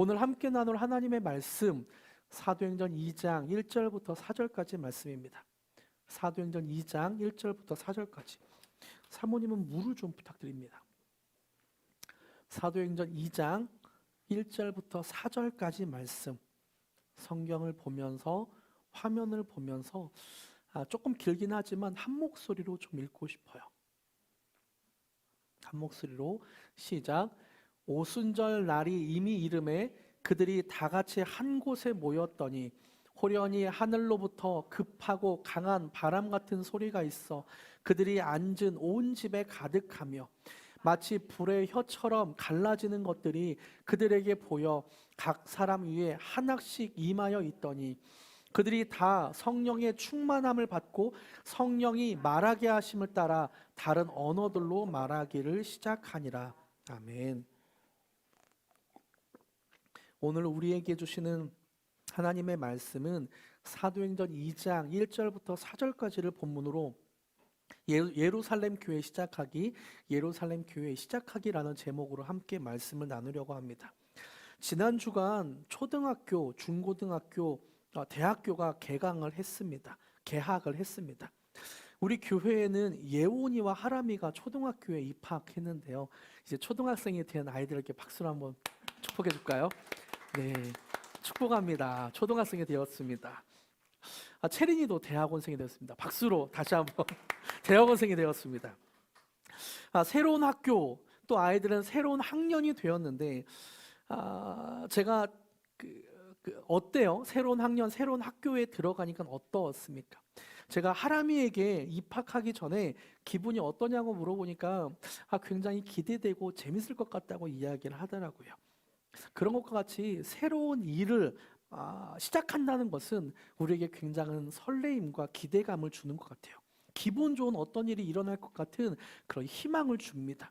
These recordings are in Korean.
오늘 함께 나눌 하나님의 말씀 사도행전 2장 1절부터 4절까지 말씀입니다. 사도행전 2장 1절부터 4절까지. 사모님은 물을 좀 부탁드립니다. 사도행전 2장 1절부터 4절까지 말씀, 성경을 보면서 화면을 보면서 조금 길긴 하지만 한 목소리로 좀 읽고 싶어요. 한 목소리로 시작. 오순절 날이 이미 이름에 그들이 다 같이 한 곳에 모였더니 호련히 하늘로부터 급하고 강한 바람 같은 소리가 있어 그들이 앉은 온 집에 가득하며 마치 불의 혀처럼 갈라지는 것들이 그들에게 보여 각 사람 위에 하나씩 임하여 있더니 그들이 다 성령의 충만함을 받고 성령이 말하게 하심을 따라 다른 언어들로 말하기를 시작하니라. 아멘. 오늘 우리에게 주시는 하나님의 말씀은 사도행전 2장 1절부터 4절까지를 본문으로 예루살렘 교회 시작하기, 예루살렘 교회 시작하기라는 제목으로 함께 말씀을 나누려고 합니다. 지난 주간 초등학교, 중고등학교, 대학교가 개강을 했습니다. 개학을 했습니다. 우리 교회에는 예원이와 하람이가 초등학교에 입학했는데요. 이제 초등학생이 된 아이들에게 박수를 한번 축복해 줄까요? 네, 축복합니다. 초등학생이 되었습니다. 채린이도 대학원생이 되었습니다. 박수로 다시 한번 대학원생이 되었습니다. 새로운 학교, 또 아이들은 새로운 학년이 되었는데 제가 어때요? 새로운 학년, 새로운 학교에 들어가니까 어떠했습니까? 제가 하람이에게 입학하기 전에 기분이 어떠냐고 물어보니까 굉장히 기대되고 재밌을 것 같다고 이야기를 하더라고요. 그런 것과 같이 새로운 일을 시작한다는 것은 우리에게 굉장한 설레임과 기대감을 주는 것 같아요. 기분 좋은 어떤 일이 일어날 것 같은 그런 희망을 줍니다.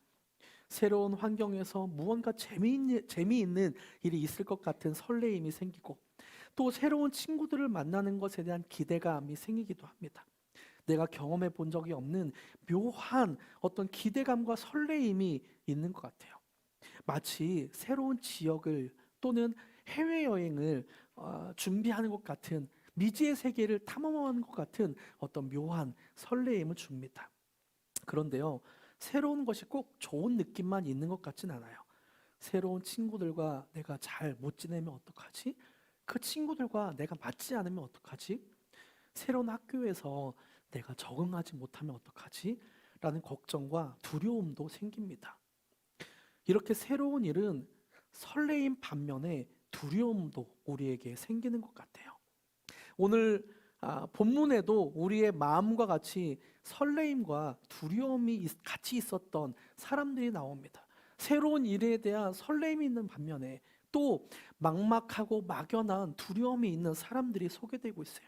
새로운 환경에서 무언가 재미있는 일이 있을 것 같은 설레임이 생기고 또 새로운 친구들을 만나는 것에 대한 기대감이 생기기도 합니다. 내가 경험해 본 적이 없는 묘한 어떤 기대감과 설레임이 있는 것 같아요. 마치 새로운 지역을 또는 해외여행을 준비하는 것 같은 미지의 세계를 탐험하는 것 같은 어떤 묘한 설레임을 줍니다. 그런데요, 새로운 것이 꼭 좋은 느낌만 있는 것 같진 않아요. 새로운 친구들과 내가 잘 못 지내면 어떡하지? 그 친구들과 내가 맞지 않으면 어떡하지? 새로운 학교에서 내가 적응하지 못하면 어떡하지? 라는 걱정과 두려움도 생깁니다. 이렇게 새로운 일은 설레임 반면에 두려움도 우리에게 생기는 것 같아요. 오늘 본문에도 우리의 마음과 같이 설레임과 두려움이 같이 있었던 사람들이 나옵니다. 새로운 일에 대한 설레임이 있는 반면에 또 막막하고 막연한 두려움이 있는 사람들이 소개되고 있어요.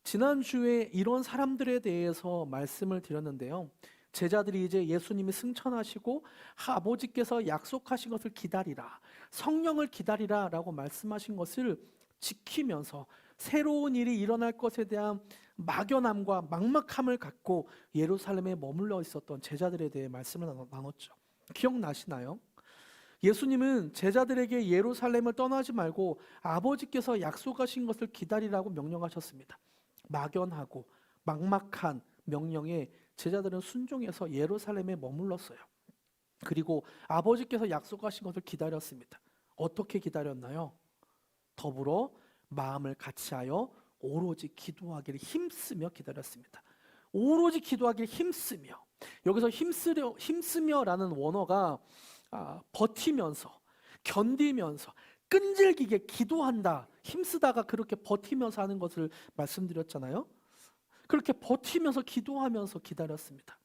지난주에 이런 사람들에 대해서 말씀을 드렸는데요. 제자들이 이제 예수님이 승천하시고 아버지께서 약속하신 것을 기다리라, 성령을 기다리라 라고 말씀하신 것을 지키면서 새로운 일이 일어날 것에 대한 막연함과 막막함을 갖고 예루살렘에 머물러 있었던 제자들에 대해 말씀을 나눴죠. 기억나시나요? 예수님은 제자들에게 예루살렘을 떠나지 말고 아버지께서 약속하신 것을 기다리라고 명령하셨습니다. 막연하고 막막한 명령에 제자들은 순종해서 예루살렘에 머물렀어요. 그리고 아버지께서 약속하신 것을 기다렸습니다. 어떻게 기다렸나요? 더불어 마음을 같이하여 오로지 기도하기를 힘쓰며 기다렸습니다. 오로지 기도하기를 힘쓰며, 여기서 힘쓰며라는 원어가 버티면서, 견디면서, 끈질기게 기도한다, 힘쓰다가 그렇게 버티면서 하는 것을 말씀드렸잖아요. 그렇게 버티면서 기도하면서 기다렸습니다.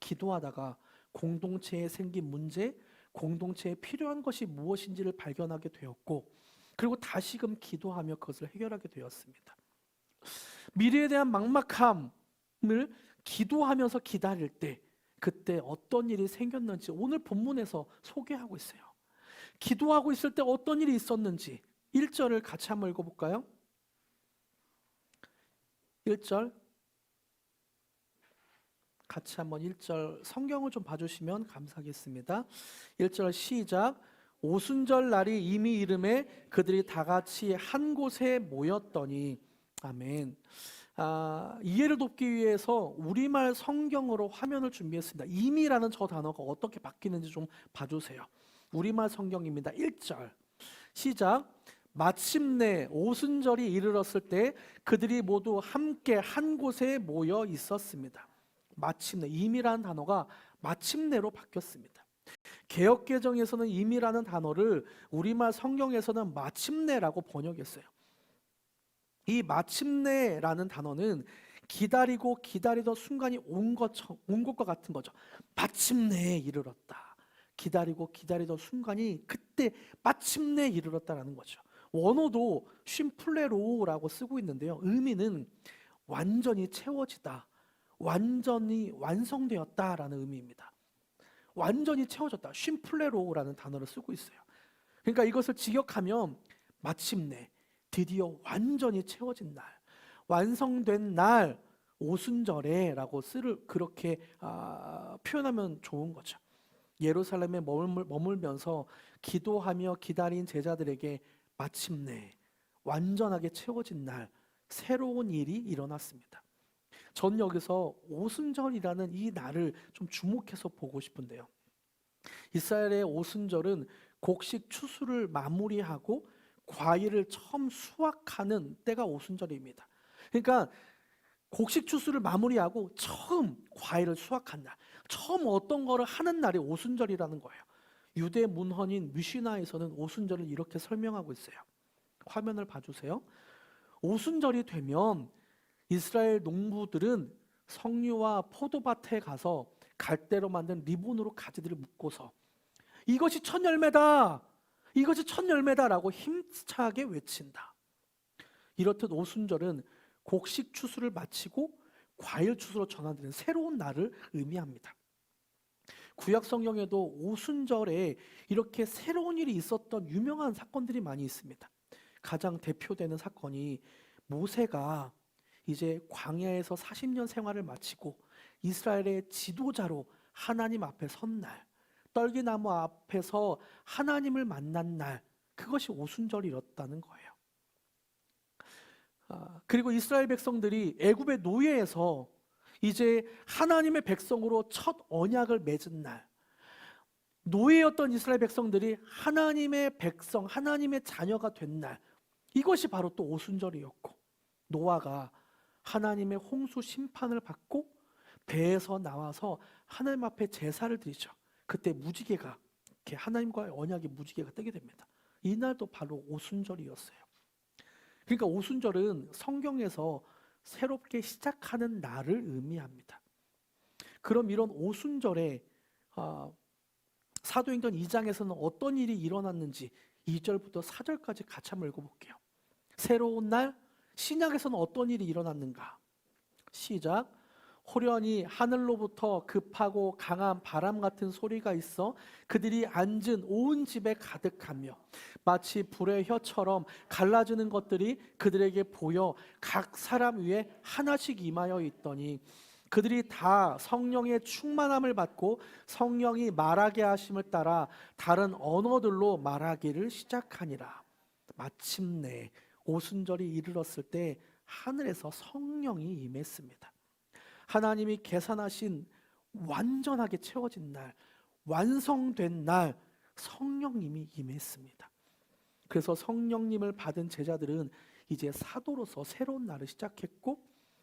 기도하다가 공동체에 생긴 문제, 공동체에 필요한 것이 무엇인지를 발견하게 되었고, 그리고 다시금 기도하며 그것을 해결하게 되었습니다. 미래에 대한 막막함을 기도하면서 기다릴 때 그때 어떤 일이 생겼는지 오늘 본문에서 소개하고 있어요. 기도하고 있을 때 어떤 일이 있었는지 1절을 같이 한번 읽어볼까요? 1절 같이 한번 1절 성경을 좀 봐주시면 감사하겠습니다. 1절 시작. 오순절 날이 이미 이름에 그들이 다 같이 한 곳에 모였더니. 아멘. 이해를 돕기 위해서 우리말 성경으로 화면을 준비했습니다. 이미라는 저 단어가 어떻게 바뀌는지 좀 봐주세요. 우리말 성경입니다. 1절 시작. 마침내 오순절이 이르렀을 때 그들이 모두 함께 한 곳에 모여 있었습니다. 마침내, 임이라는 단어가 마침내로 바뀌었습니다. 개역개정에서는 임이라는 단어를 우리말 성경에서는 마침내라고 번역했어요. 이 마침내라는 단어는 기다리고 기다리던 순간이 온 것과 같은 거죠. 마침내에 이르렀다. 기다리고 기다리던 순간이 그때 마침내 이르렀다라는 거죠. 원어도 쉼플레로라고 쓰고 있는데요. 의미는 완전히 채워지다, 완전히 완성되었다라는 의미입니다. 완전히 채워졌다, 쉼플레로라는 단어를 쓰고 있어요. 그러니까 이것을 직역하면 마침내, 드디어 완전히 채워진 날, 완성된 날, 오순절에라고 그렇게 표현하면 좋은 거죠. 예루살렘에 머물면서 기도하며 기다린 제자들에게 마침내 완전하게 채워진 날, 새로운 일이 일어났습니다. 전 여기서 오순절이라는 이 날을 좀 주목해서 보고 싶은데요. 이스라엘의 오순절은 곡식 추수를 마무리하고 과일을 처음 수확하는 때가 오순절입니다. 그러니까 곡식 추수를 마무리하고 처음 과일을 수확한 날, 처음 어떤 거를 하는 날이 오순절이라는 거예요. 유대 문헌인 미시나에서는 오순절을 이렇게 설명하고 있어요. 화면을 봐주세요. 오순절이 되면 이스라엘 농부들은 석류와 포도밭에 가서 갈대로 만든 리본으로 가지들을 묶고서 이것이 첫 열매다, 이것이 첫 열매다라고 힘차게 외친다. 이렇듯 오순절은 곡식 추수를 마치고 과일 추수로 전환되는 새로운 날을 의미합니다. 구약 성경에도 오순절에 이렇게 새로운 일이 있었던 유명한 사건들이 많이 있습니다. 가장 대표되는 사건이 모세가 이제 광야에서 40년 생활을 마치고 이스라엘의 지도자로 하나님 앞에 선 날, 떨기나무 앞에서 하나님을 만난 날, 그것이 오순절이었다는 거예요. 그리고 이스라엘 백성들이 애굽의 노예에서 이제 하나님의 백성으로 첫 언약을 맺은 날, 노예였던 이스라엘 백성들이 하나님의 백성, 하나님의 자녀가 된 날, 이것이 바로 또 오순절이었고, 노아가 하나님의 홍수 심판을 받고 배에서 나와서 하나님 앞에 제사를 드리죠. 그때 무지개가, 이렇게 하나님과의 언약의 무지개가 뜨게 됩니다. 이날도 바로 오순절이었어요. 그러니까 오순절은 성경에서 새롭게 시작하는 날을 의미합니다. 그럼 이런 오순절에 사도행전 2장에서는 어떤 일이 일어났는지 2절부터 4절까지 같이 한번 읽어볼게요. 새로운 날, 신약에서는 어떤 일이 일어났는가? 시작. 호련히 하늘로부터 급하고 강한 바람 같은 소리가 있어 그들이 앉은 온 집에 가득하며 마치 불의 혀처럼 갈라지는 것들이 그들에게 보여 각 사람 위에 하나씩 임하여 있더니 그들이 다 성령의 충만함을 받고 성령이 말하게 하심을 따라 다른 언어들로 말하기를 시작하니라. 마침내 오순절이 이르렀을 때 하늘에서 성령이 임했습니다. 하나님이 계산하신 완전하게 채워진 날, 완성된 날, 성령님이 임했습니다. 그래서 성령님을 받은 제자들은 이제 사도로서 새로운 날을 시작했고,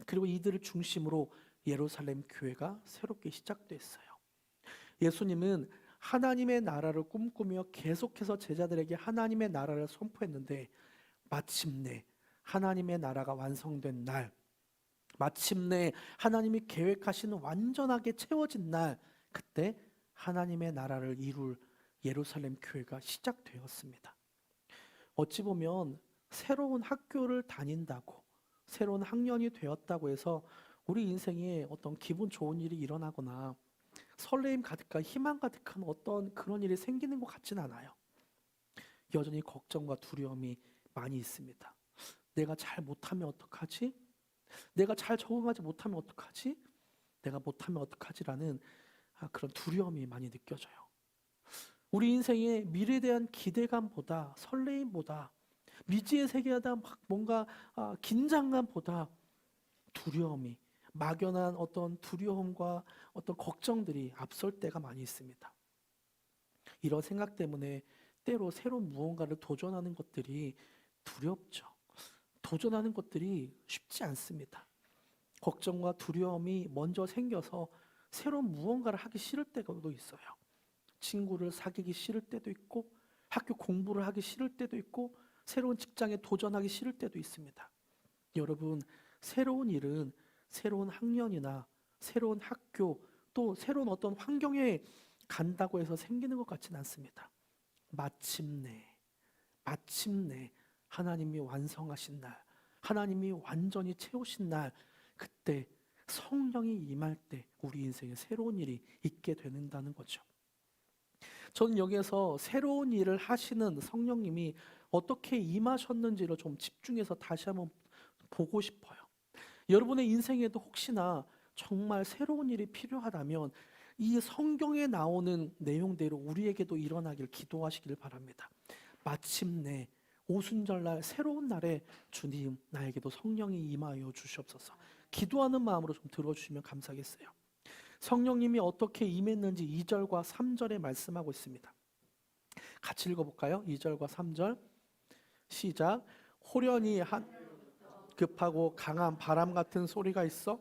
그리고 이들을 중심으로 예루살렘 교회가 새롭게 시작됐어요. 예수님은 하나님의 나라를 꿈꾸며 계속해서 제자들에게 하나님의 나라를 선포했는데, 마침내 하나님의 나라가 완성된 날, 마침내 하나님이 계획하신 완전하게 채워진 날, 그때 하나님의 나라를 이룰 예루살렘 교회가 시작되었습니다. 어찌 보면 새로운 학교를 다닌다고, 새로운 학년이 되었다고 해서 우리 인생에 어떤 기분 좋은 일이 일어나거나 설레임 가득한 희망 가득한 어떤 그런 일이 생기는 것 같진 않아요. 여전히 걱정과 두려움이 많이 있습니다. 내가 잘 못하면 어떡하지? 내가 잘 적응하지 못하면 어떡하지? 내가 못하면 어떡하지라는 그런 두려움이 많이 느껴져요. 우리 인생의 미래에 대한 기대감보다, 설레임보다, 미지의 세계에 대한 뭔가 긴장감보다 두려움이, 막연한 어떤 두려움과 어떤 걱정들이 앞설 때가 많이 있습니다. 이런 생각 때문에 때로 새로운 무언가를 도전하는 것들이 두렵죠. 도전하는 것들이 쉽지 않습니다. 걱정과 두려움이 먼저 생겨서 새로운 무언가를 하기 싫을 때도 있어요. 친구를 사귀기 싫을 때도 있고, 학교 공부를 하기 싫을 때도 있고, 새로운 직장에 도전하기 싫을 때도 있습니다. 여러분, 새로운 일은 새로운 학년이나 새로운 학교, 또 새로운 어떤 환경에 간다고 해서 생기는 것 같지는 않습니다. 마침내 하나님이 완성하신 날, 하나님이 완전히 채우신 날, 그때 성령이 임할 때 우리 인생에 새로운 일이 있게 된다는 거죠. 저는 여기에서 새로운 일을 하시는 성령님이 어떻게 임하셨는지를 좀 집중해서 다시 한번 보고 싶어요. 여러분의 인생에도 혹시나 정말 새로운 일이 필요하다면 이 성경에 나오는 내용대로 우리에게도 일어나길 기도하시길 바랍니다. 마침내 오순절날 새로운 날에 주님, 나에게도 성령이 임하여 주시옵소서. 기도하는 마음으로 좀 들어주시면 감사하겠어요. 성령님이 어떻게 임했는지 2절과 3절에 말씀하고 있습니다. 같이 읽어볼까요? 2절과 3절 시작. 호련히 급하고 강한 바람 같은 소리가 있어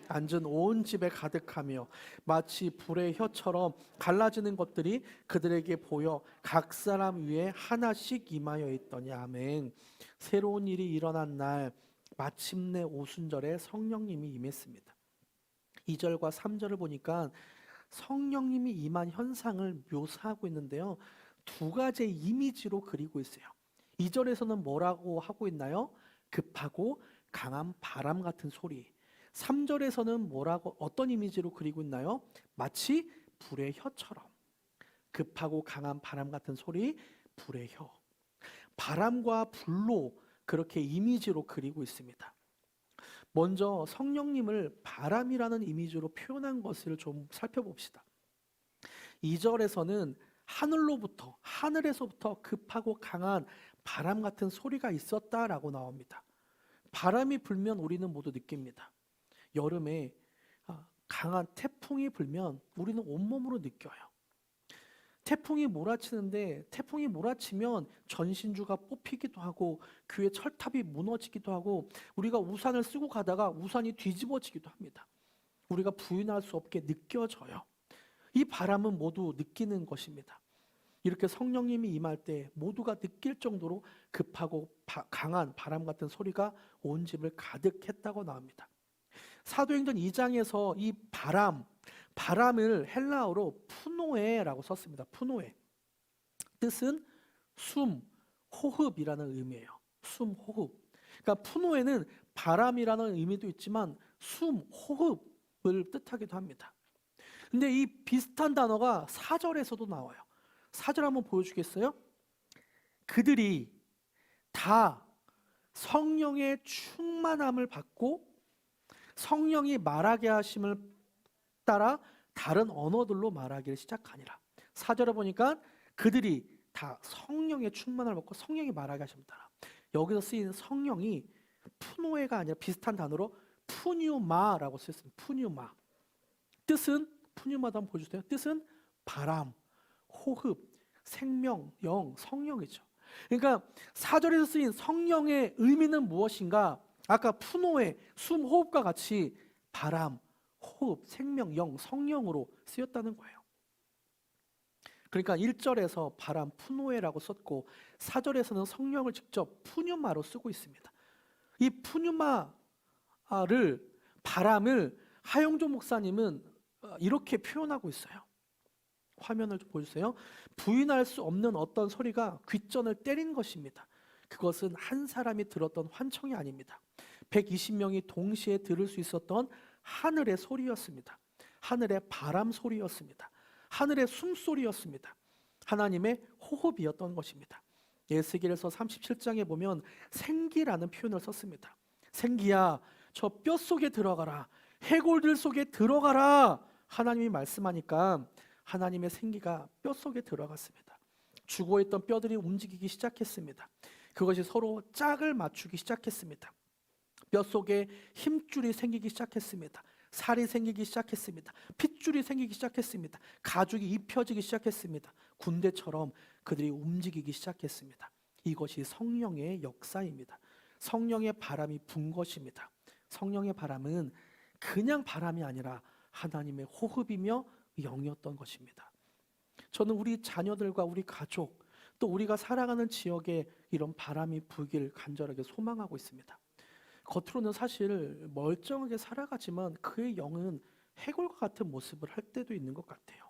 앉은 온 집에 가득하며 마치 불의 혀처럼 갈라지는 것들이 그들에게 보여 각 사람 위에 하나씩 임하여 있더니. 아멘. 새로운 일이 일어난 날 마침내 오순절에 성령님이 임했습니다. 2절과 3절을 보니까 성령님이 임한 현상을 묘사하고 있는데요, 두 가지의 이미지로 그리고 있어요. 2절에서는 뭐라고 하고 있나요? 급하고 강한 바람 같은 소리. 3절에서는 어떤 이미지로 그리고 있나요? 마치 불의 혀처럼. 급하고 강한 바람 같은 소리, 불의 혀. 바람과 불로 그렇게 이미지로 그리고 있습니다. 먼저 성령님을 바람이라는 이미지로 표현한 것을 좀 살펴봅시다. 2절에서는 하늘에서부터 급하고 강한 바람 같은 소리가 있었다라고 나옵니다. 바람이 불면 우리는 모두 느낍니다. 여름에 강한 태풍이 불면 우리는 온몸으로 느껴요. 태풍이 몰아치면 전신주가 뽑히기도 하고 귀에 철탑이 무너지기도 하고 우리가 우산을 쓰고 가다가 우산이 뒤집어지기도 합니다. 우리가 부인할 수 없게 느껴져요. 이 바람은 모두 느끼는 것입니다. 이렇게 성령님이 임할 때 모두가 느낄 정도로 급하고 강한 바람 같은 소리가 온 집을 가득했다고 나옵니다. 사도행전 2장에서 이 바람을 헬라어로 푸노에라고 썼습니다. 푸노에. 뜻은 숨, 호흡이라는 의미예요. 숨, 호흡. 그러니까 푸노에는 바람이라는 의미도 있지만 숨, 호흡을 뜻하기도 합니다. 근데 이 비슷한 단어가 4절에서도 나와요. 4절 한번 보여주겠어요? 그들이 다 성령의 충만함을 받고 성령이 말하게 하심을 따라 다른 언어들로 말하기를 시작하니라. 4절에 보니까 그들이 다 성령의 충만함을 받고 성령이 말하게 하심을 따라. 여기서 쓰이는 성령이 푸노에가 아니라 비슷한 단어로 푸뉴마라고 쓰였습니다. 푸뉴마. 뜻은 푸뉴마도 한번 보여주세요. 뜻은 바람, 호흡, 생명, 영, 성령이죠. 그러니까 4절에서 쓰인 성령의 의미는 무엇인가? 아까 푸노의 숨, 호흡과 같이 바람, 호흡, 생명, 영, 성령으로 쓰였다는 거예요. 그러니까 1절에서 바람, 푸노에라고 썼고 4절에서는 성령을 직접 푸뉴마로 쓰고 있습니다. 이 푸뉴마를, 바람을 하영조 목사님은 이렇게 표현하고 있어요. 화면을 좀 보여주세요. 부인할 수 없는 어떤 소리가 귓전을 때린 것입니다. 그것은 한 사람이 들었던 환청이 아닙니다. 120명이 동시에 들을 수 있었던 하늘의 소리였습니다. 하늘의 바람 소리였습니다. 하늘의 숨소리였습니다. 하나님의 호흡이었던 것입니다. 에스겔서 37장에 보면 생기라는 표현을 썼습니다. 생기야, 저 뼛속에 들어가라. 해골들 속에 들어가라. 하나님이 말씀하니까 하나님의 생기가 뼛속에 들어갔습니다. 죽어있던 뼈들이 움직이기 시작했습니다. 그것이 서로 짝을 맞추기 시작했습니다. 뼛속에 힘줄이 생기기 시작했습니다. 살이 생기기 시작했습니다. 핏줄이 생기기 시작했습니다. 가죽이 입혀지기 시작했습니다. 군대처럼 그들이 움직이기 시작했습니다. 이것이 성령의 역사입니다. 성령의 바람이 분 것입니다. 성령의 바람은 그냥 바람이 아니라 하나님의 호흡이며 영이었던 것입니다. 저는 우리 자녀들과 우리 가족, 또 우리가 살아가는 지역에 이런 바람이 불길 간절하게 소망하고 있습니다. 겉으로는 사실 멀쩡하게 살아가지만 그의 영은 해골과 같은 모습을 할 때도 있는 것 같아요.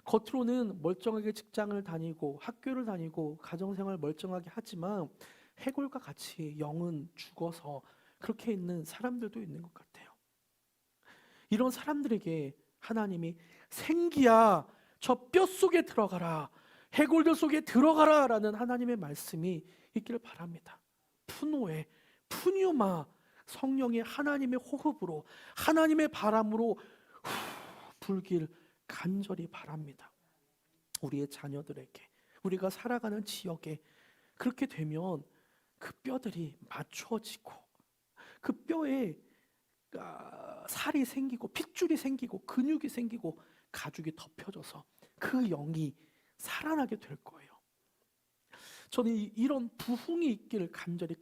겉으로는 멀쩡하게 직장을 다니고 학교를 다니고 가정생활 멀쩡하게 하지만 해골과 같이 영은 죽어서 그렇게 있는 사람들도 있는 것 같아요. 이런 사람들에게 하나님이 생기야 저 뼛속에 들어가라, 해골들 속에 들어가라 라는 하나님의 말씀이 있기를 바랍니다. 푸노에 푸뉴마, 성령의 하나님의 호흡으로 하나님의 바람으로 불길 간절히 바랍니다. 우리의 자녀들에게, 우리가 살아가는 지역에 그렇게 되면 그 뼈들이 맞춰지고 그 뼈에 살이 생기고 핏줄이 생기고 근육이 생기고 가죽이 덮여져서 그 영이 살아나게 될 거예요. 저는 이런 부흥이 있기를 간절히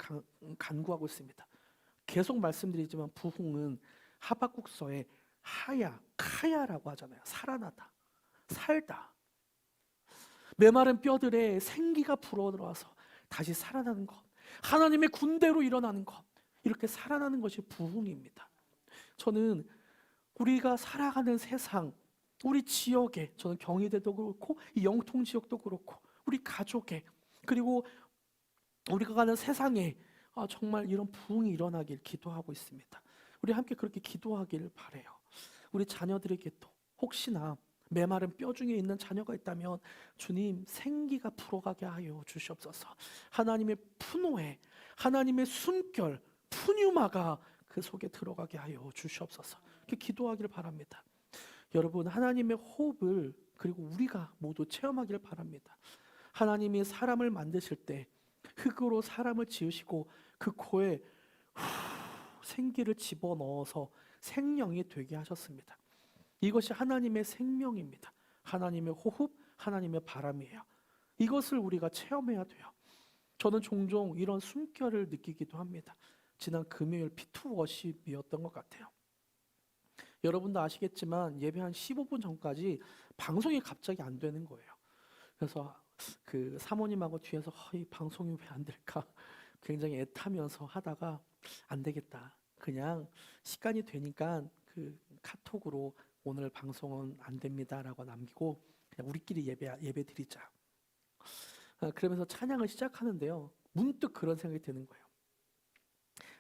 간구하고 있습니다. 계속 말씀드리지만 부흥은 하박국서에 카야라고 하잖아요. 살아나다, 살다. 메마른 뼈들에 생기가 불어들어와서 다시 살아나는 것, 하나님의 군대로 일어나는 것, 이렇게 살아나는 것이 부흥입니다. 저는 우리가 살아가는 세상, 우리 지역에, 저는 경희대도 그렇고 이 영통 지역도 그렇고 우리 가족에, 그리고 우리가 가는 세상에 정말 이런 부흥이 일어나길 기도하고 있습니다. 우리 함께 그렇게 기도하길 바라요. 우리 자녀들에게도 혹시나 메마른 뼈 중에 있는 자녀가 있다면 주님 생기가 불어가게 하여 주시옵소서. 하나님의 푸노에, 하나님의 숨결, 푸뉴마가 그 속에 들어가게 하여 주시옵소서. 이렇게 기도하기를 바랍니다. 여러분, 하나님의 호흡을 그리고 우리가 모두 체험하기를 바랍니다. 하나님이 사람을 만드실 때 흙으로 사람을 지으시고 그 코에 생기를 집어넣어서 생명이 되게 하셨습니다. 이것이 하나님의 생명입니다. 하나님의 호흡, 하나님의 바람이에요. 이것을 우리가 체험해야 돼요. 저는 종종 이런 숨결을 느끼기도 합니다. 지난 금요일 피투 워십이었던 것 같아요. 여러분도 아시겠지만 예배 한 15분 전까지 방송이 갑자기 안 되는 거예요. 그래서 그 사모님하고 뒤에서 이 방송이 왜 안 될까 굉장히 애타면서 하다가 안 되겠다. 그냥 시간이 되니까 그 카톡으로 오늘 방송은 안 됩니다라고 남기고 그냥 우리끼리 예배 드리자. 그러면서 찬양을 시작하는데요. 문득 그런 생각이 드는 거예요.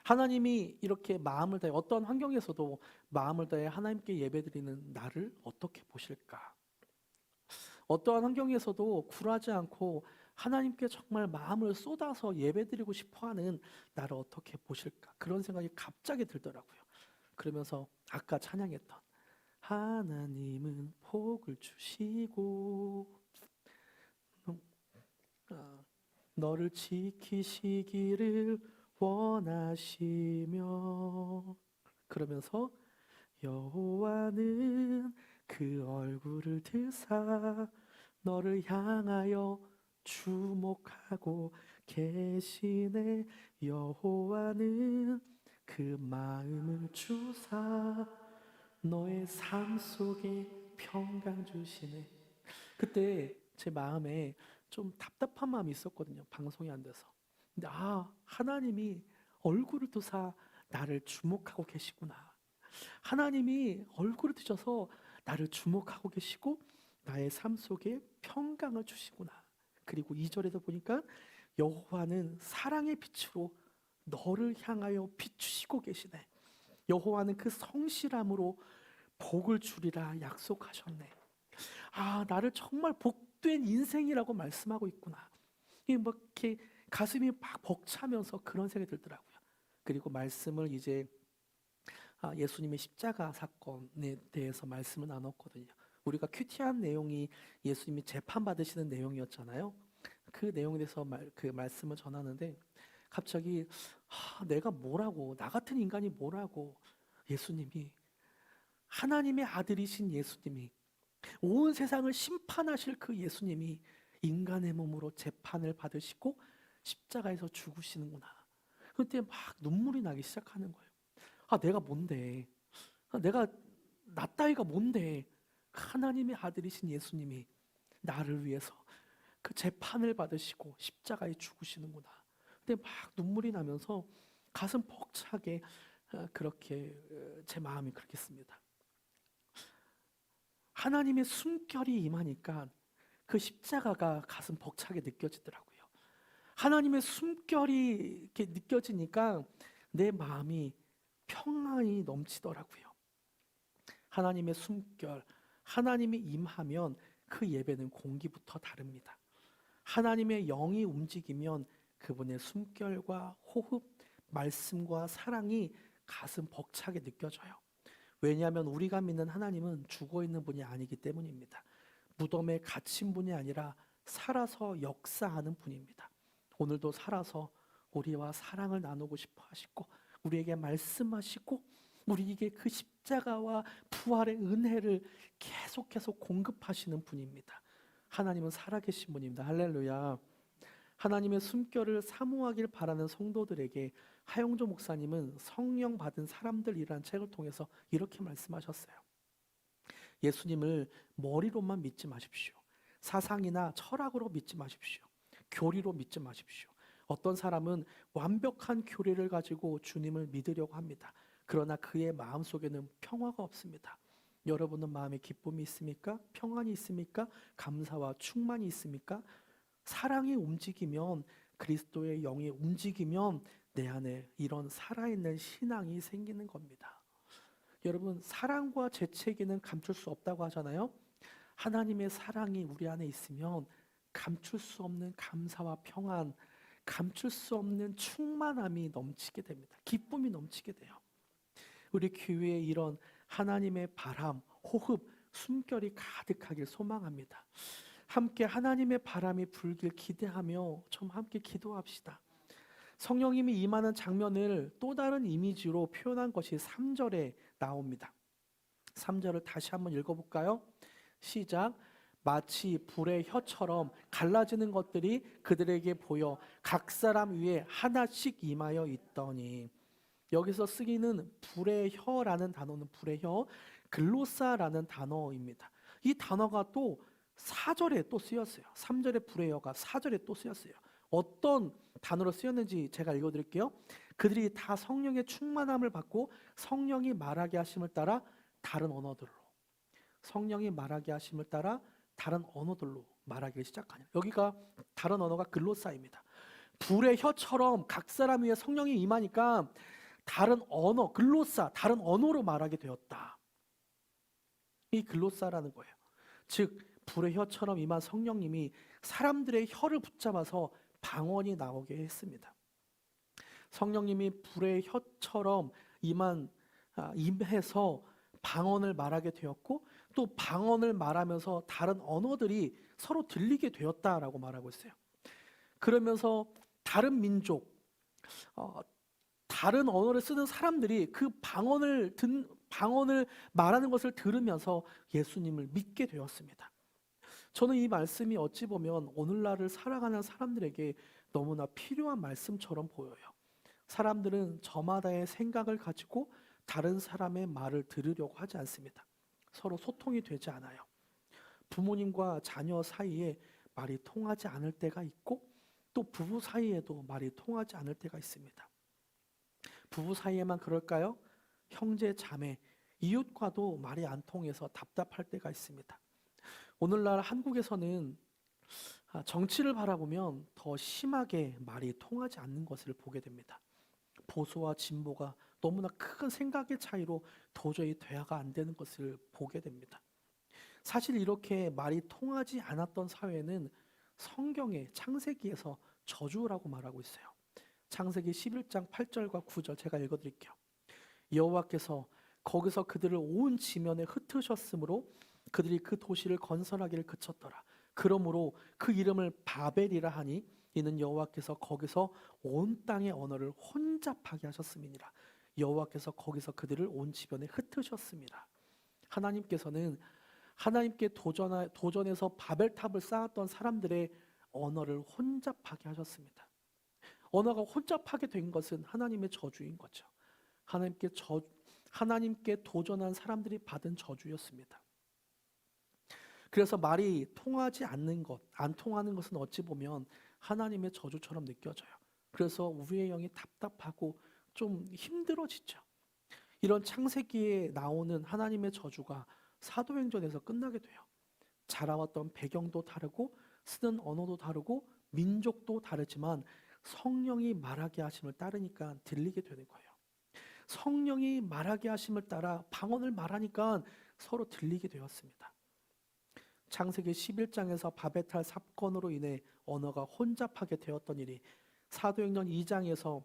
하나님이 이렇게 마음을 다해 어떤 환경에서도 마음을 다해 하나님께 예배드리는 나를 어떻게 보실까? 어떠한 환경에서도 굴하지 않고 하나님께 정말 마음을 쏟아서 예배드리고 싶어하는 나를 어떻게 보실까? 그런 생각이 갑자기 들더라고요. 그러면서 아까 찬양했던 하나님은 복을 주시고 너를 지키시기를 원하시며, 그러면서 여호와는 그 얼굴을 드사 너를 향하여 주목하고 계시네. 여호와는 그 마음을 주사 너의 삶 속에 평강 주시네. 그때 제 마음에 좀 답답한 마음이 있었거든요. 방송이 안 돼서. 근데 하나님이 얼굴을 두사 나를 주목하고 계시구나. 하나님이 얼굴을 드셔서 나를 주목하고 계시고 나의 삶 속에 평강을 주시구나. 그리고 2절에도 보니까 여호와는 사랑의 빛으로 너를 향하여 비추시고 계시네. 여호와는 그 성실함으로 복을 주리라 약속하셨네. 나를 정말 복된 인생이라고 말씀하고 있구나. 이게 뭐 이렇게 가슴이 막 벅차면서 그런 생각이 들더라고요. 그리고 말씀을 이제 예수님의 십자가 사건에 대해서 말씀을 나눴거든요. 우리가 큐티한 내용이 예수님이 재판받으시는 내용이었잖아요. 그 내용에 대해서 그 말씀을 전하는데 갑자기 내가 뭐라고, 나 같은 인간이 뭐라고, 예수님이, 하나님의 아들이신 예수님이, 온 세상을 심판하실 그 예수님이 인간의 몸으로 재판을 받으시고 십자가에서 죽으시는구나. 그때 막 눈물이 나기 시작하는 거예요. 내가 뭔데? 내가 나 따위가 뭔데? 하나님의 아들이신 예수님이 나를 위해서 그 재판을 받으시고 십자가에 죽으시는구나. 근데 막 눈물이 나면서 가슴 벅차게 그렇게 제 마음이 그렇겠습니다. 하나님의 숨결이 임하니까 그 십자가가 가슴 벅차게 느껴지더라고요. 하나님의 숨결이 이렇게 느껴지니까 내 마음이 평안이 넘치더라고요. 하나님의 숨결, 하나님이 임하면 그 예배는 공기부터 다릅니다. 하나님의 영이 움직이면 그분의 숨결과 호흡, 말씀과 사랑이 가슴 벅차게 느껴져요. 왜냐하면 우리가 믿는 하나님은 죽어있는 분이 아니기 때문입니다. 무덤에 갇힌 분이 아니라 살아서 역사하는 분입니다. 오늘도 살아서 우리와 사랑을 나누고 싶어 하시고 우리에게 말씀하시고 우리에게 그 십자가와 부활의 은혜를 계속해서 공급하시는 분입니다. 하나님은 살아계신 분입니다. 할렐루야. 하나님의 숨결을 사모하길 바라는 성도들에게 하영조 목사님은 성령 받은 사람들이라는 책을 통해서 이렇게 말씀하셨어요. 예수님을 머리로만 믿지 마십시오. 사상이나 철학으로 믿지 마십시오. 교리로 믿지 마십시오. 어떤 사람은 완벽한 교리를 가지고 주님을 믿으려고 합니다. 그러나 그의 마음속에는 평화가 없습니다. 여러분은 마음에 기쁨이 있습니까? 평안이 있습니까? 감사와 충만이 있습니까? 사랑이 움직이면, 그리스도의 영이 움직이면 내 안에 이런 살아있는 신앙이 생기는 겁니다. 여러분, 사랑과 재채기는 감출 수 없다고 하잖아요. 하나님의 사랑이 우리 안에 있으면 감출 수 없는 감사와 평안, 감출 수 없는 충만함이 넘치게 됩니다. 기쁨이 넘치게 돼요. 우리 교회에 이런 하나님의 바람, 호흡, 숨결이 가득하길 소망합니다. 함께 하나님의 바람이 불길 기대하며 좀 함께 기도합시다. 성령님이 임하는 장면을 또 다른 이미지로 표현한 것이 3절에 나옵니다. 3절을 다시 한번 읽어볼까요? 시작. 마치 불의 혀처럼 갈라지는 것들이 그들에게 보여 각 사람 위에 하나씩 임하여 있더니, 여기서 쓰기는 불의 혀라는 단어는 불의 혀, 글로사라는 단어입니다. 이 단어가 또 4절에 또 쓰였어요. 3절에 불의 혀가 4절에 또 쓰였어요. 어떤 단어로 쓰였는지 제가 읽어드릴게요. 그들이 다 성령의 충만함을 받고 성령이 말하게 하심을 따라 다른 언어들로, 성령이 말하게 하심을 따라 다른 언어들로 말하기 시작하냐. 여기가 다른 언어가 글로사입니다. 불의 혀처럼 각 사람 위에 성령이 임하니까 다른 언어, 글로사, 다른 언어로 말하게 되었다. 이 글로사라는 거예요. 즉 불의 혀처럼 임한 성령님이 사람들의 혀를 붙잡아서 방언이 나오게 했습니다. 성령님이 불의 혀처럼 임해서 방언을 말하게 되었고, 또 방언을 말하면서 다른 언어들이 서로 들리게 되었다라고 말하고 있어요. 그러면서 다른 민족, 다른 언어를 쓰는 사람들이 그 방언을 말하는 것을 들으면서 예수님을 믿게 되었습니다. 저는 이 말씀이 어찌 보면 오늘날을 살아가는 사람들에게 너무나 필요한 말씀처럼 보여요. 사람들은 저마다의 생각을 가지고 다른 사람의 말을 들으려고 하지 않습니다. 서로 소통이 되지 않아요. 부모님과 자녀 사이에 말이 통하지 않을 때가 있고, 또 부부 사이에도 말이 통하지 않을 때가 있습니다. 부부 사이에만 그럴까요? 형제, 자매, 이웃과도 말이 안 통해서 답답할 때가 있습니다. 오늘날 한국에서는 정치를 바라보면 더 심하게 말이 통하지 않는 것을 보게 됩니다. 보수와 진보가 너무나 큰 생각의 차이로 도저히 대화가 안 되는 것을 보게 됩니다. 사실 이렇게 말이 통하지 않았던 사회는 성경의 창세기에서 저주라고 말하고 있어요. 창세기 11장 8절과 9절 제가 읽어드릴게요. 여호와께서 거기서 그들을 온 지면에 흩으셨으므로 그들이 그 도시를 건설하기를 그쳤더라. 그러므로 그 이름을 바벨이라 하니 이는 여호와께서 거기서 온 땅의 언어를 혼잡하게 하셨음이니라. 여호와께서 거기서 그들을 온 지변에 흩으셨습니다. 하나님께서는 하나님께 도전해서 바벨탑을 쌓았던 사람들의 언어를 혼잡하게 하셨습니다. 언어가 혼잡하게 된 것은 하나님의 저주인 거죠. 하나님께 도전한 사람들이 받은 저주였습니다. 그래서 말이 통하지 않는 것, 안 통하는 것은 어찌 보면 하나님의 저주처럼 느껴져요. 그래서 우리의 영이 답답하고 좀 힘들어지죠. 이런 창세기에 나오는 하나님의 저주가 사도행전에서 끝나게 돼요. 자라왔던 배경도 다르고 쓰는 언어도 다르고 민족도 다르지만 성령이 말하게 하심을 따르니까 들리게 되는 거예요. 성령이 말하게 하심을 따라 방언을 말하니까 서로 들리게 되었습니다. 창세기 11장에서 바벨탑 사건으로 인해 언어가 혼잡하게 되었던 일이 사도행전 2장에서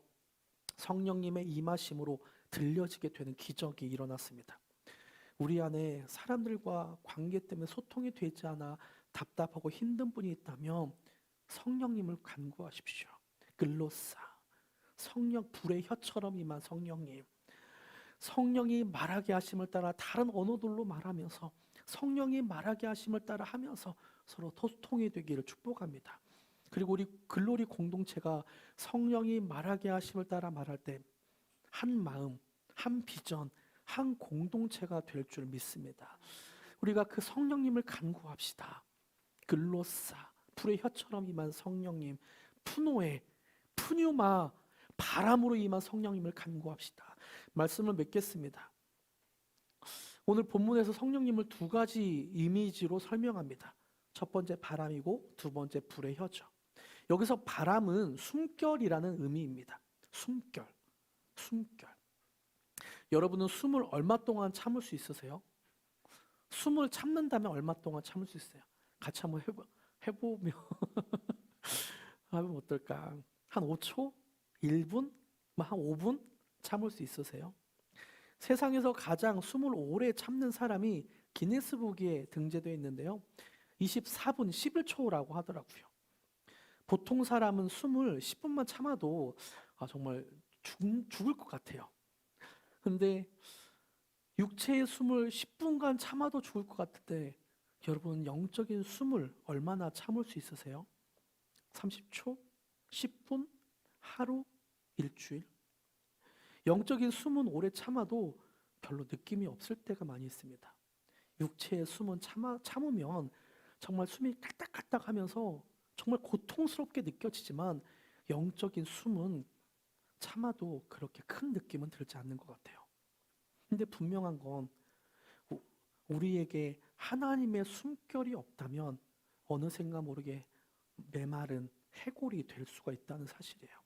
성령님의 임하심으로 들려지게 되는 기적이 일어났습니다. 우리 안에 사람들과 관계 때문에 소통이 되지 않아 답답하고 힘든 분이 있다면 성령님을 간구하십시오. 글로사, 성령, 불의 혀처럼 임한 성령님, 성령이 말하게 하심을 따라 다른 언어들로 말하면서 성령이 말하게 하심을 따라 하면서 서로 소통이 되기를 축복합니다. 그리고 우리 글로리 공동체가 성령이 말하게 하심을 따라 말할 때 한 마음, 한 비전, 한 공동체가 될 줄 믿습니다. 우리가 그 성령님을 간구합시다. 글로사, 불의 혀처럼 임한 성령님, 푸노에, 푸뉴마, 바람으로 임한 성령님을 간구합시다. 말씀을 맺겠습니다. 오늘 본문에서 성령님을 두 가지 이미지로 설명합니다. 첫 번째 바람이고 두 번째 불의 혀죠. 여기서 바람은 숨결이라는 의미입니다. 숨결. 여러분은 숨을 얼마 동안 참을 수 있으세요? 숨을 참는다면 얼마 동안 참을 수 있어요? 같이 한번 해보면 하면 어떨까? 한 5초? 1분? 한 5분? 참을 수 있으세요? 세상에서 가장 숨을 오래 참는 사람이 기네스북에 등재되어 있는데요. 24분 11초라고 하더라고요. 보통 사람은 숨을 10분만 참아도 정말 죽을 것 같아요. 근데 육체의 숨을 10분간 참아도 죽을 것 같은데 여러분 영적인 숨을 얼마나 참을 수 있으세요? 30초? 10분? 하루? 일주일? 영적인 숨은 오래 참아도 별로 느낌이 없을 때가 많이 있습니다. 육체의 숨은 참으면 정말 숨이 깔딱깔딱 하면서 정말 고통스럽게 느껴지지만 영적인 숨은 참아도 그렇게 큰 느낌은 들지 않는 것 같아요. 근데 분명한 건 우리에게 하나님의 숨결이 없다면 어느샌가 모르게 메마른 해골이 될 수가 있다는 사실이에요.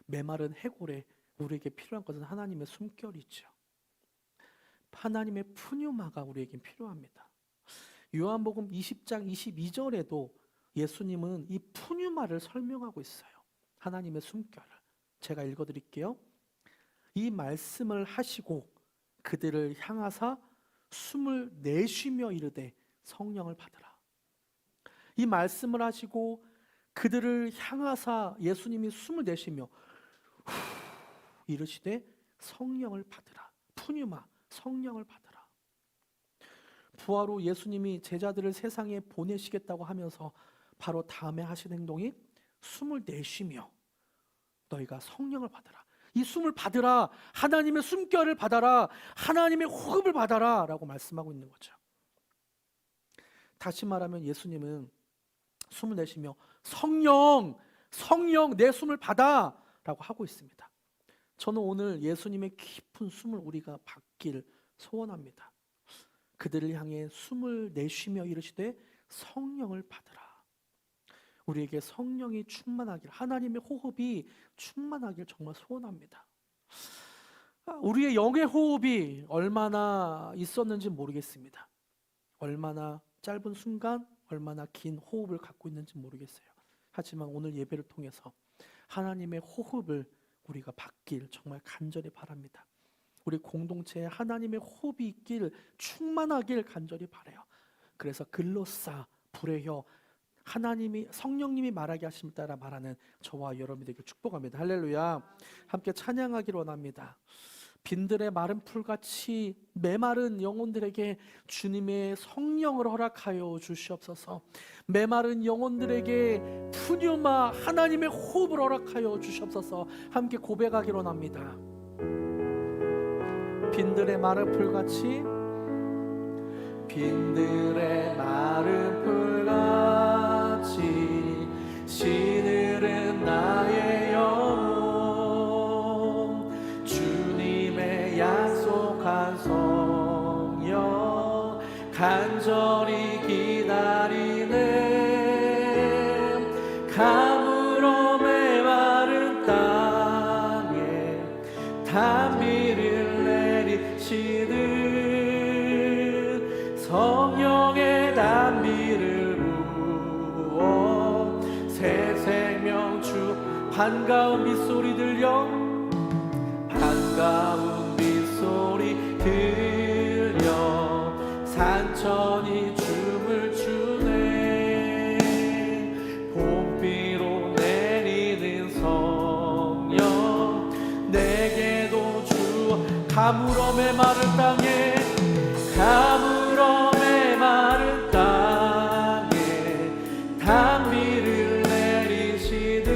메마른 해골에 우리에게 필요한 것은 하나님의 숨결이죠. 하나님의 푸뉴마가 우리에게 필요합니다. 요한복음 20장 22절에도 예수님은 이 푸뉴마를 설명하고 있어요. 하나님의 숨결을. 제가 읽어드릴게요. 이 말씀을 하시고 그들을 향하사 숨을 내쉬며 이르되 성령을 받으라. 이 말씀을 하시고 그들을 향하사 예수님이 숨을 내쉬며 이르시되 성령을 받으라. 푸뉴마, 성령을 받으라. 부활 후 예수님이 제자들을 세상에 보내시겠다고 하면서 바로 다음에 하신 행동이 숨을 내쉬며 너희가 성령을 받으라. 이 숨을 받으라. 하나님의 숨결을 받아라. 하나님의 호흡을 받아라 라고 말씀하고 있는 거죠. 다시 말하면 예수님은 숨을 내쉬며 성령 내 숨을 받아 라고 하고 있습니다. 저는 오늘 예수님의 깊은 숨을 우리가 받길 소원합니다. 그들을 향해 숨을 내쉬며 이르시되 성령을 받으라. 우리에게 성령이 충만하길, 하나님의 호흡이 충만하길 정말 소원합니다. 우리의 영의 호흡이 얼마나 있었는지 모르겠습니다. 얼마나 짧은 순간, 얼마나 긴 호흡을 갖고 있는지 모르겠어요. 하지만 오늘 예배를 통해서 하나님의 호흡을 우리가 받길 정말 간절히 바랍니다. 우리 공동체에 하나님의 호흡이 있길, 충만하길 간절히 바라요. 그래서 글로싸 불의 혀, 하나님이 성령님이 말하게 하심 따라 말하는 저와 여러분이 되길 축복합니다. 할렐루야. 함께 찬양하기를 원합니다. 빈들의 마른 풀같이 메마른 영혼들에게 주님의 성령을 허락하여 주시옵소서. 메마른 영혼들에게 푸뉴마 하나님의 호흡을 허락하여 주시옵소서. 함께 고백하기를 원합니다. 빈들의 마른 풀같이, 빈들의 마른 풀같이 시들은 나의 영혼, 주님의 약속한 성령 간절히 기다리네. 가물어 메마른 땅에 단비를 내리시듯 성령의 단비를 부어 새 생명 주. 반가운 빗소리 들려, 반가운 빗소리 들려 산천이 춤을 추네. 봄비로 내리는 성령 내게도 주어. 가물어 메마른 땅에, 가물어 메마른 땅에 단비를 내리시듯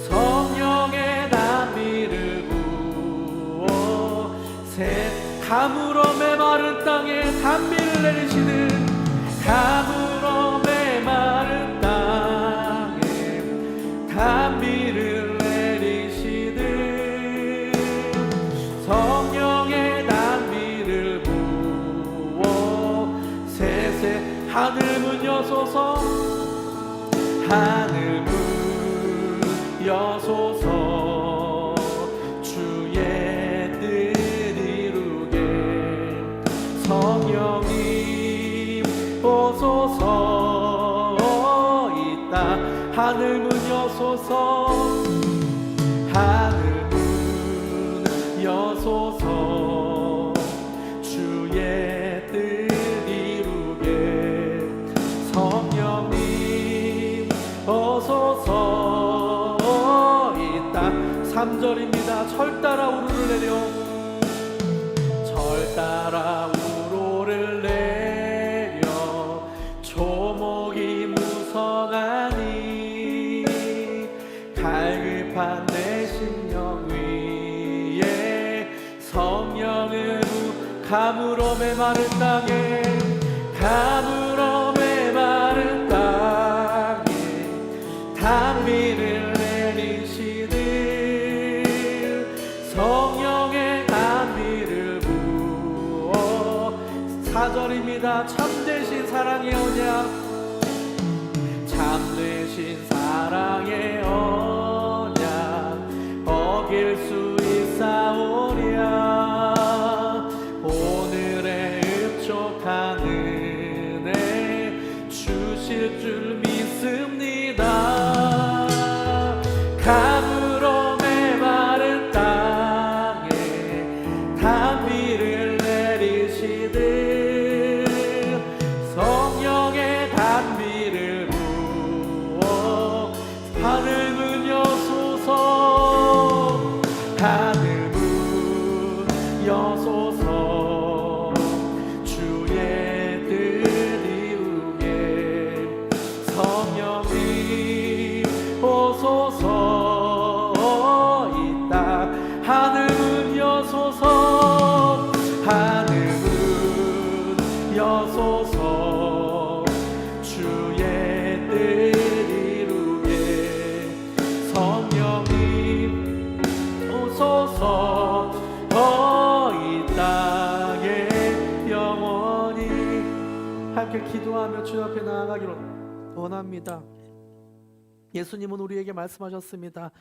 성령의 단비를 부어 가물어 메마른 땅에 단비를 내리시듯, 가물어 메마른 땅에 단비를 내리시듯 성령의 단비를 부어 새새. 하늘 문 여소서, 하늘 문 여소서 주의 뜻 이루게. 성령님 오소서 이 땅. 하늘 문 여소서, 하늘 문 여소서 주의 뜻 이루게. 성령님 오소서 이 땅. 3절입니다. 철 따라 우르르 내려, 철 따라 우로를 내려 조목이 무성하니 갈급한 내 심령 위에 성령을 가물어 메마른 땅에, 가물어 메마른 땅에 단비를 내리시듯 성령의 단비를 부어. 4절입니다. 참되신 사랑의 언약, 참되신 사랑의 언약 어길 수 있사오랴. 오늘의 흡족한 은혜 주실 줄 믿습니다. 가물어 메마른 땅에 단비를 내리시듯 성령의 단비를 부어. 하늘 문 여소서, 하늘 문 여소서 주의 뜻 이루게. 성령님 오소서 이 땅. 하늘 문 여소서, 하늘 문 여소서 주의 뜻 이루게. 성령님 오소서 이 땅에 영원히. 함께 기도하며 주 앞에 나아가기를 원합니다. 예수님은 우리에게 말씀하셨습니다.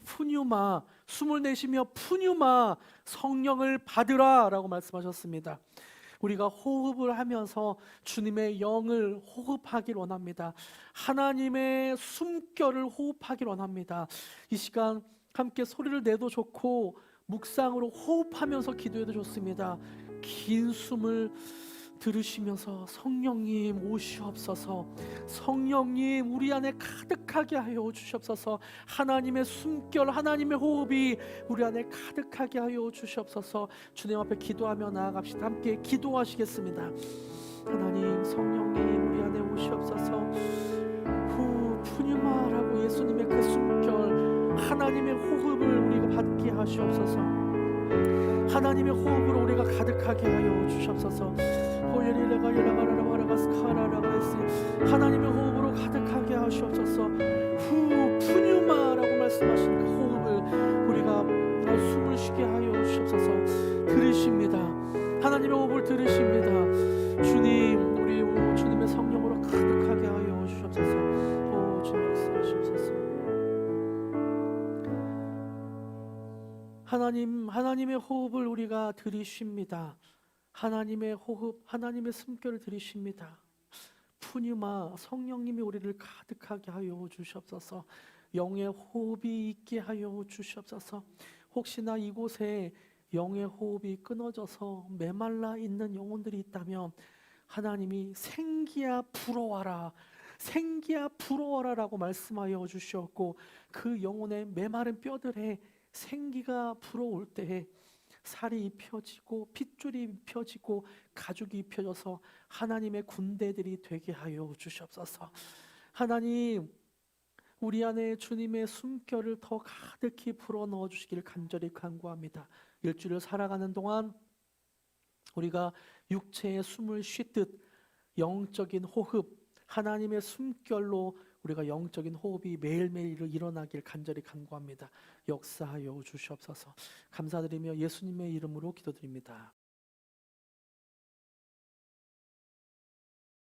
푸뉴마, 숨을 내쉬며 푸뉴마 성령을 받으라 라고 말씀하셨습니다. 우리가 호흡을 하면서 주님의 영을 호흡하길 원합니다. 하나님의 숨결을 호흡하길 원합니다. 이 시간 함께 소리를 내도 좋고 묵상으로 호흡하면서 기도해도 좋습니다. 긴 숨을 들으시면서 성령님 오시옵소서, 성령님 우리 안에 가득하게 하여 주시옵소서, 하나님의 숨결, 하나님의 호흡이 우리 안에 가득하게 하여 주시옵소서. 주님 앞에 기도하며 나아갑시다. 함께 기도하시겠습니다. 하나님, 성령님 우리 안에 오시옵소서. 후 푸뉴마라고 예수님의 그 숨결, 하나님의 호흡을 우리가 받게 하시옵소서. 하나님의 호흡으로 우리가 가득하게 하여 주시옵소서. 하나님의 호흡으로 가득하게 하시옵소서. 후 푸뉴마라고 말씀하신 그 호흡을 우리가 숨을 쉬게 하여 주시옵소서. 들으십니다. 하나님의 호흡을 들으십니다. 주님, 우리 주님의 성령으로 가득하게 하여 주시옵소서. 주님 역사하시옵소서. 하나님의 호흡을 우리가 들이쉽니다. 하나님의 호흡, 하나님의 숨결을 들이쉽니다. 푸뉴마, 성령님이 우리를 가득하게 하여 주시옵소서. 영의 호흡이 있게 하여 주시옵소서. 혹시나 이곳에 영의 호흡이 끊어져서 메말라 있는 영혼들이 있다면 하나님이 생기야 불어와라, 생기야 불어와라 라고 말씀하여 주시었고, 그 영혼의 메마른 뼈들에 생기가 불어올 때에 살이 입혀지고 핏줄이 입혀지고 가죽이 입혀져서 하나님의 군대들이 되게 하여 주시옵소서. 하나님, 우리 안에 주님의 숨결을 더 가득히 불어넣어 주시기를 간절히 간구합니다. 일주일을 살아가는 동안 우리가 육체의 숨을 쉬듯 영적인 호흡, 하나님의 숨결로 우리가 영적인 호흡이 매일매일 일어나길 간절히 간구합니다. 역사하여 주시옵소서. 감사드리며 예수님의 이름으로 기도드립니다.